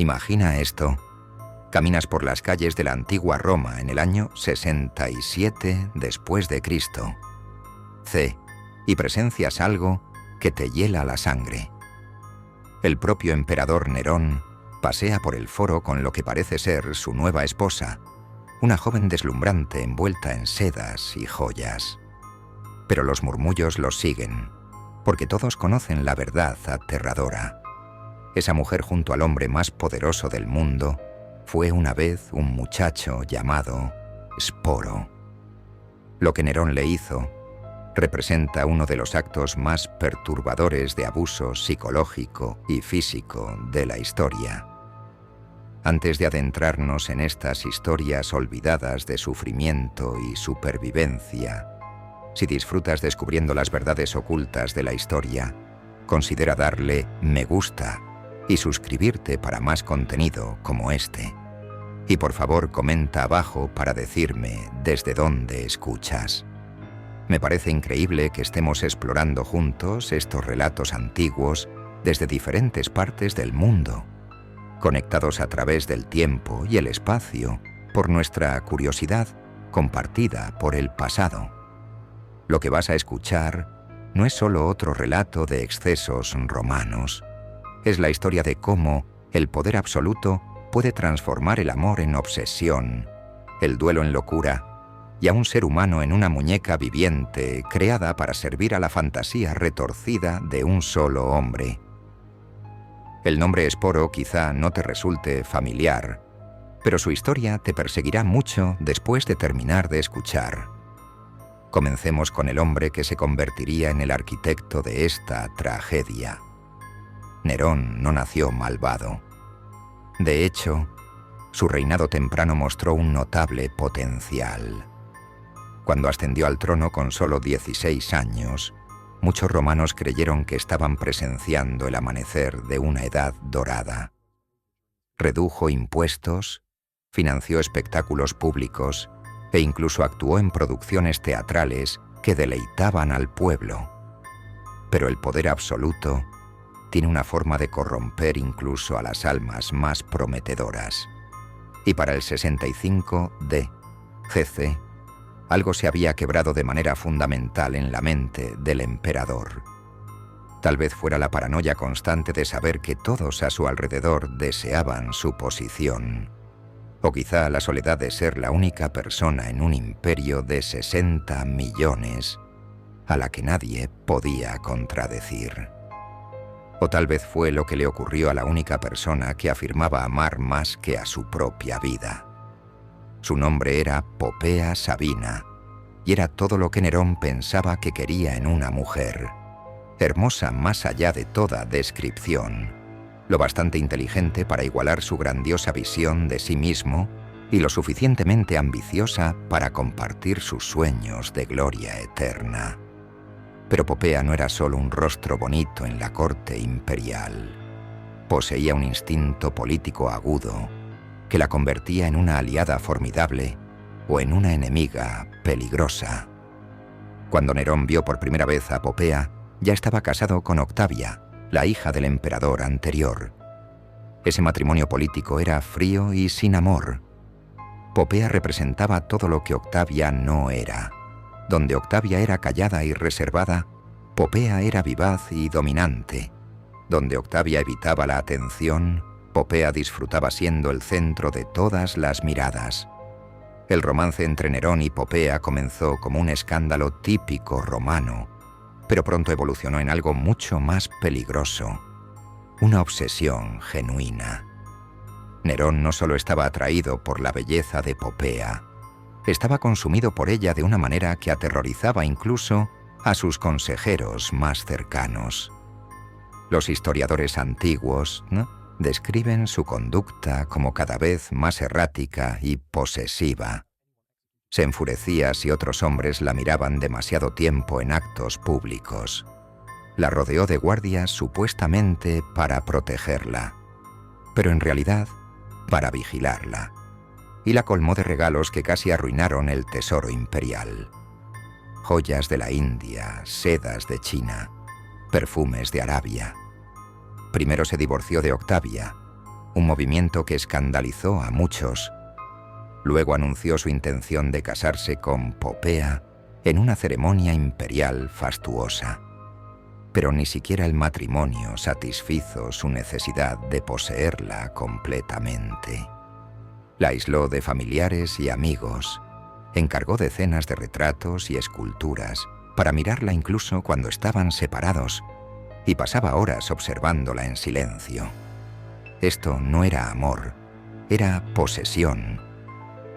Imagina esto. Caminas por las calles de la antigua Roma en el año 67 después de Cristo. C. Y presencias algo que te hiela la sangre. El propio emperador Nerón pasea por el foro con lo que parece ser su nueva esposa, una joven deslumbrante envuelta en sedas y joyas. Pero los murmullos los siguen, porque todos conocen la verdad aterradora. Esa mujer junto al hombre más poderoso del mundo fue una vez un muchacho llamado Sporo. Lo que Nerón le hizo representa uno de los actos más perturbadores de abuso psicológico y físico de la historia. Antes de adentrarnos en estas historias olvidadas de sufrimiento y supervivencia, si disfrutas descubriendo las verdades ocultas de la historia, considera darle me gusta y suscribirte para más contenido como este. Y por favor comenta abajo para decirme desde dónde escuchas. Me parece increíble que estemos explorando juntos estos relatos antiguos desde diferentes partes del mundo, conectados a través del tiempo y el espacio por nuestra curiosidad compartida por el pasado. Lo que vas a escuchar no es solo otro relato de excesos romanos, es la historia de cómo el poder absoluto puede transformar el amor en obsesión, el duelo en locura, y a un ser humano en una muñeca viviente creada para servir a la fantasía retorcida de un solo hombre. El nombre Sporo quizá no te resulte familiar, pero su historia te perseguirá mucho después de terminar de escuchar. Comencemos con el hombre que se convertiría en el arquitecto de esta tragedia. Nerón no nació malvado. De hecho, su reinado temprano mostró un notable potencial. Cuando ascendió al trono con solo 16 años, muchos romanos creyeron que estaban presenciando el amanecer de una edad dorada. Redujo impuestos, financió espectáculos públicos e incluso actuó en producciones teatrales que deleitaban al pueblo. Pero el poder absoluto tiene una forma de corromper incluso a las almas más prometedoras. Y para el 65 d.C., algo se había quebrado de manera fundamental en la mente del emperador. Tal vez fuera la paranoia constante de saber que todos a su alrededor deseaban su posición. O quizá la soledad de ser la única persona en un imperio de 60 millones a la que nadie podía contradecir. O tal vez fue lo que le ocurrió a la única persona que afirmaba amar más que a su propia vida. Su nombre era Popea Sabina, y era todo lo que Nerón pensaba que quería en una mujer. Hermosa más allá de toda descripción, lo bastante inteligente para igualar su grandiosa visión de sí mismo y lo suficientemente ambiciosa para compartir sus sueños de gloria eterna. Pero Popea no era solo un rostro bonito en la corte imperial. Poseía un instinto político agudo que la convertía en una aliada formidable o en una enemiga peligrosa. Cuando Nerón vio por primera vez a Popea, ya estaba casado con Octavia, la hija del emperador anterior. Ese matrimonio político era frío y sin amor. Popea representaba todo lo que Octavia no era. Donde Octavia era callada y reservada, Popea era vivaz y dominante. Donde Octavia evitaba la atención, Popea disfrutaba siendo el centro de todas las miradas. El romance entre Nerón y Popea comenzó como un escándalo típico romano, pero pronto evolucionó en algo mucho más peligroso, una obsesión genuina. Nerón no solo estaba atraído por la belleza de Popea, estaba consumido por ella de una manera que aterrorizaba incluso a sus consejeros más cercanos. Los historiadores antiguos, ¿no?, describen su conducta como cada vez más errática y posesiva. Se enfurecía si otros hombres la miraban demasiado tiempo en actos públicos. La rodeó de guardias supuestamente para protegerla, pero en realidad para vigilarla, y la colmó de regalos que casi arruinaron el tesoro imperial. Joyas de la India, sedas de China, perfumes de Arabia. Primero se divorció de Octavia, un movimiento que escandalizó a muchos. Luego anunció su intención de casarse con Popea en una ceremonia imperial fastuosa. Pero ni siquiera el matrimonio satisfizo su necesidad de poseerla completamente. La aisló de familiares y amigos, encargó decenas de retratos y esculturas para mirarla incluso cuando estaban separados, y pasaba horas observándola en silencio. Esto no era amor, era posesión.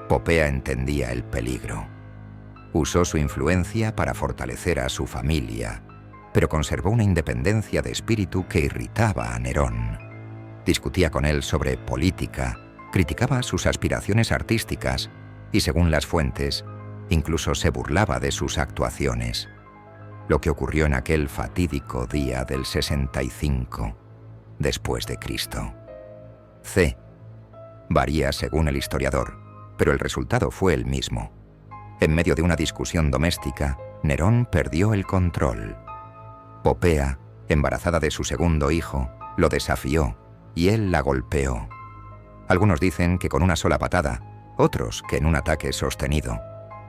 Popea entendía el peligro. Usó su influencia para fortalecer a su familia, pero conservó una independencia de espíritu que irritaba a Nerón. Discutía con él sobre política, criticaba sus aspiraciones artísticas y, según las fuentes, incluso se burlaba de sus actuaciones. Lo que ocurrió en aquel fatídico día del 65 después de Cristo. C. Varía según el historiador, pero el resultado fue el mismo. En medio de una discusión doméstica, Nerón perdió el control. Popea, embarazada de su segundo hijo, lo desafió y él la golpeó. Algunos dicen que con una sola patada, otros que en un ataque sostenido,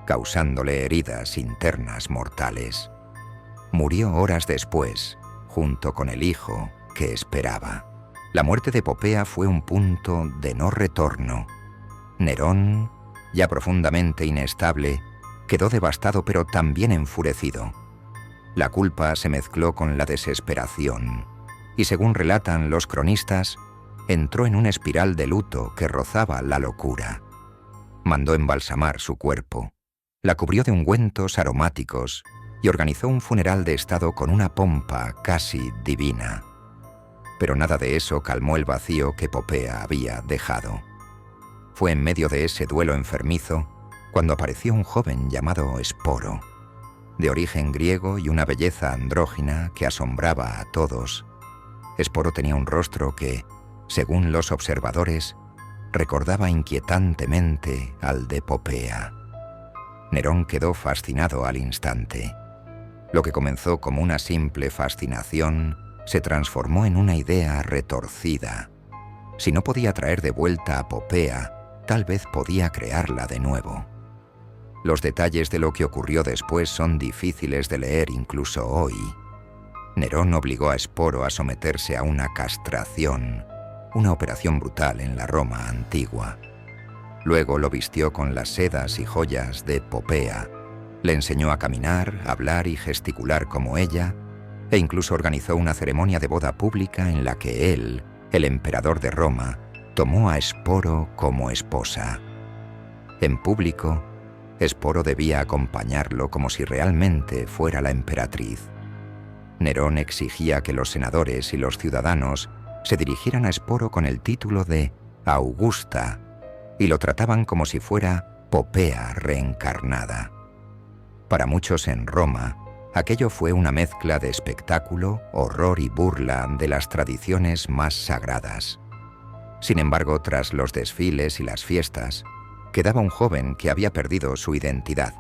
causándole heridas internas mortales. Murió horas después, junto con el hijo que esperaba. La muerte de Popea fue un punto de no retorno. Nerón, ya profundamente inestable, quedó devastado pero también enfurecido. La culpa se mezcló con la desesperación y, según relatan los cronistas, entró en una espiral de luto que rozaba la locura. Mandó embalsamar su cuerpo, la cubrió de ungüentos aromáticos y organizó un funeral de estado con una pompa casi divina. Pero nada de eso calmó el vacío que Popea había dejado. Fue en medio de ese duelo enfermizo cuando apareció un joven llamado Esporo, de origen griego y una belleza andrógina que asombraba a todos. Esporo tenía un rostro que, según los observadores, recordaba inquietantemente al de Popea. Nerón quedó fascinado al instante. Lo que comenzó como una simple fascinación se transformó en una idea retorcida. Si no podía traer de vuelta a Popea, tal vez podía crearla de nuevo. Los detalles de lo que ocurrió después son difíciles de leer incluso hoy. Nerón obligó a Esporo a someterse a una castración, una operación brutal en la Roma antigua. Luego lo vistió con las sedas y joyas de Popea, le enseñó a caminar, hablar y gesticular como ella, e incluso organizó una ceremonia de boda pública en la que él, el emperador de Roma, tomó a Esporo como esposa. En público, Esporo debía acompañarlo como si realmente fuera la emperatriz. Nerón exigía que los senadores y los ciudadanos se dirigieran a Esporo con el título de Augusta y lo trataban como si fuera Popea reencarnada. Para muchos en Roma, aquello fue una mezcla de espectáculo, horror y burla de las tradiciones más sagradas. Sin embargo, tras los desfiles y las fiestas, quedaba un joven que había perdido su identidad.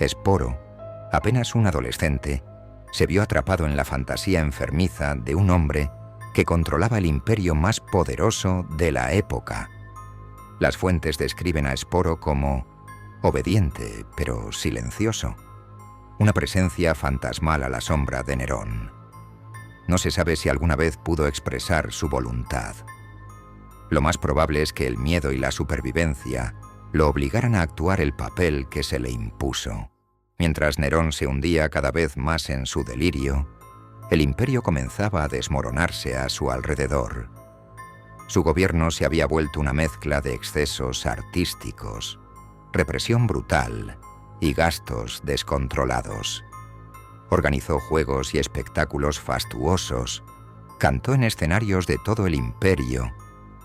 Esporo, apenas un adolescente, se vio atrapado en la fantasía enfermiza de un hombre que controlaba el imperio más poderoso de la época. Las fuentes describen a Esporo como obediente, pero silencioso, una presencia fantasmal a la sombra de Nerón. No se sabe si alguna vez pudo expresar su voluntad. Lo más probable es que el miedo y la supervivencia lo obligaran a actuar el papel que se le impuso. Mientras Nerón se hundía cada vez más en su delirio, el imperio comenzaba a desmoronarse a su alrededor. Su gobierno se había vuelto una mezcla de excesos artísticos, represión brutal y gastos descontrolados. Organizó juegos y espectáculos fastuosos, cantó en escenarios de todo el imperio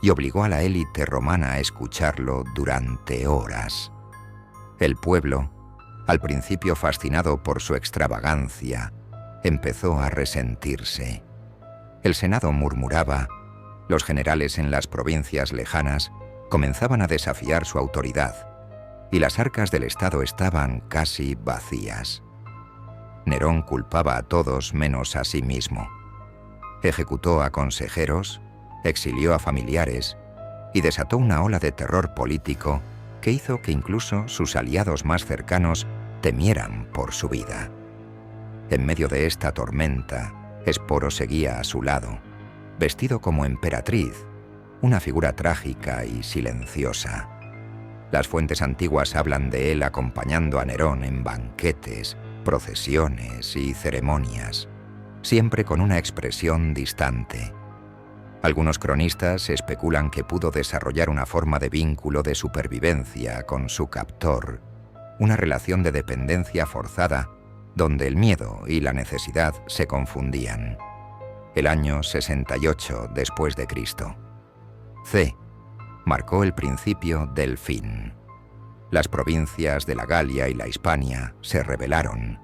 y obligó a la élite romana a escucharlo durante horas. El pueblo, al principio fascinado por su extravagancia, empezó a resentirse. El Senado murmuraba, los generales en las provincias lejanas comenzaban a desafiar su autoridad, y las arcas del Estado estaban casi vacías. Nerón culpaba a todos menos a sí mismo. Ejecutó a consejeros, exilió a familiares y desató una ola de terror político que hizo que incluso sus aliados más cercanos temieran por su vida. En medio de esta tormenta, Esporo seguía a su lado, vestido como emperatriz, una figura trágica y silenciosa. Las fuentes antiguas hablan de él acompañando a Nerón en banquetes, procesiones y ceremonias, siempre con una expresión distante. Algunos cronistas especulan que pudo desarrollar una forma de vínculo de supervivencia con su captor, una relación de dependencia forzada donde el miedo y la necesidad se confundían. El año 68 después de Cristo. C. marcó el principio del fin. Las provincias de la Galia y la Hispania se rebelaron,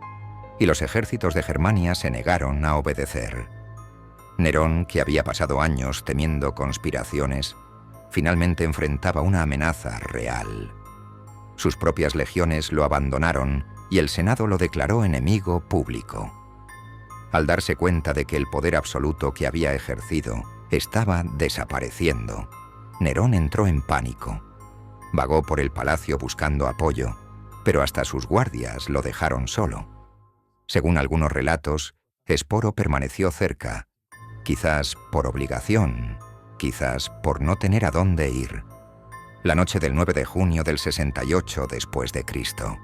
y los ejércitos de Germania se negaron a obedecer. Nerón, que había pasado años temiendo conspiraciones, finalmente enfrentaba una amenaza real. Sus propias legiones lo abandonaron y el Senado lo declaró enemigo público. Al darse cuenta de que el poder absoluto que había ejercido estaba desapareciendo, Nerón entró en pánico. Vagó por el palacio buscando apoyo, pero hasta sus guardias lo dejaron solo. Según algunos relatos, Esporo permaneció cerca, quizás por obligación, quizás por no tener a dónde ir. La noche del 9 de junio del 68 después de Cristo.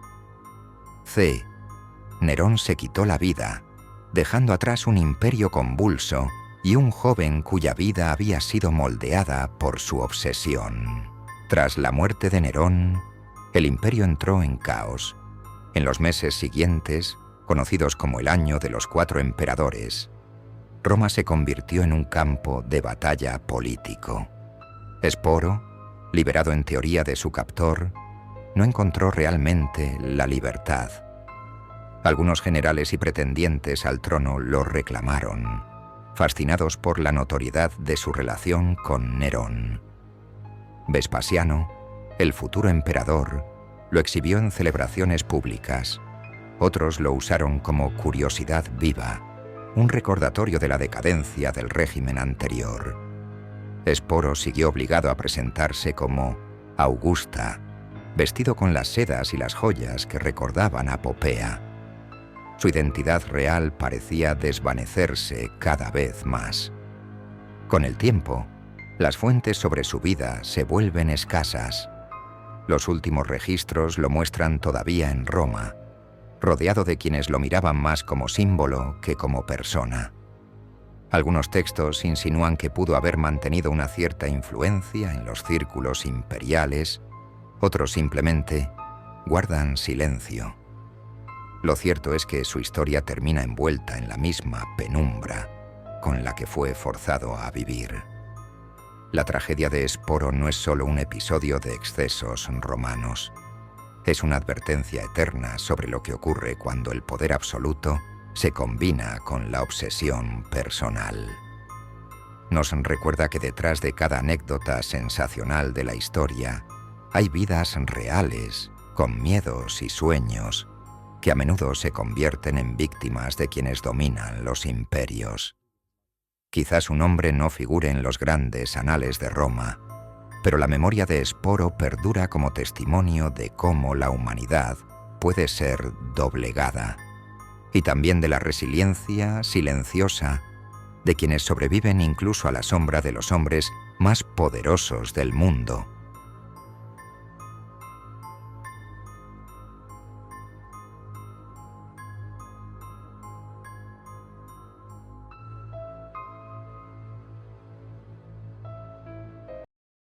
C. Nerón se quitó la vida, dejando atrás un imperio convulso y un joven cuya vida había sido moldeada por su obsesión. Tras la muerte de Nerón, el imperio entró en caos. En los meses siguientes, conocidos como el Año de los 4 Emperadores, Roma se convirtió en un campo de batalla político. Esporo, liberado en teoría de su captor, no encontró realmente la libertad. Algunos generales y pretendientes al trono lo reclamaron, fascinados por la notoriedad de su relación con Nerón. Vespasiano, el futuro emperador, lo exhibió en celebraciones públicas. Otros lo usaron como curiosidad viva, un recordatorio de la decadencia del régimen anterior. Esporo siguió obligado a presentarse como Augusta, vestido con las sedas y las joyas que recordaban a Popea. Su identidad real parecía desvanecerse cada vez más. Con el tiempo, las fuentes sobre su vida se vuelven escasas. Los últimos registros lo muestran todavía en Roma, rodeado de quienes lo miraban más como símbolo que como persona. Algunos textos insinúan que pudo haber mantenido una cierta influencia en los círculos imperiales, otros simplemente guardan silencio. Lo cierto es que su historia termina envuelta en la misma penumbra con la que fue forzado a vivir. La tragedia de Esporo no es solo un episodio de excesos romanos. Es una advertencia eterna sobre lo que ocurre cuando el poder absoluto se combina con la obsesión personal. Nos recuerda que detrás de cada anécdota sensacional de la historia hay vidas reales, con miedos y sueños, que a menudo se convierten en víctimas de quienes dominan los imperios. Quizás su nombre no figure en los grandes anales de Roma, pero la memoria de Esporo perdura como testimonio de cómo la humanidad puede ser doblegada, y también de la resiliencia silenciosa de quienes sobreviven incluso a la sombra de los hombres más poderosos del mundo,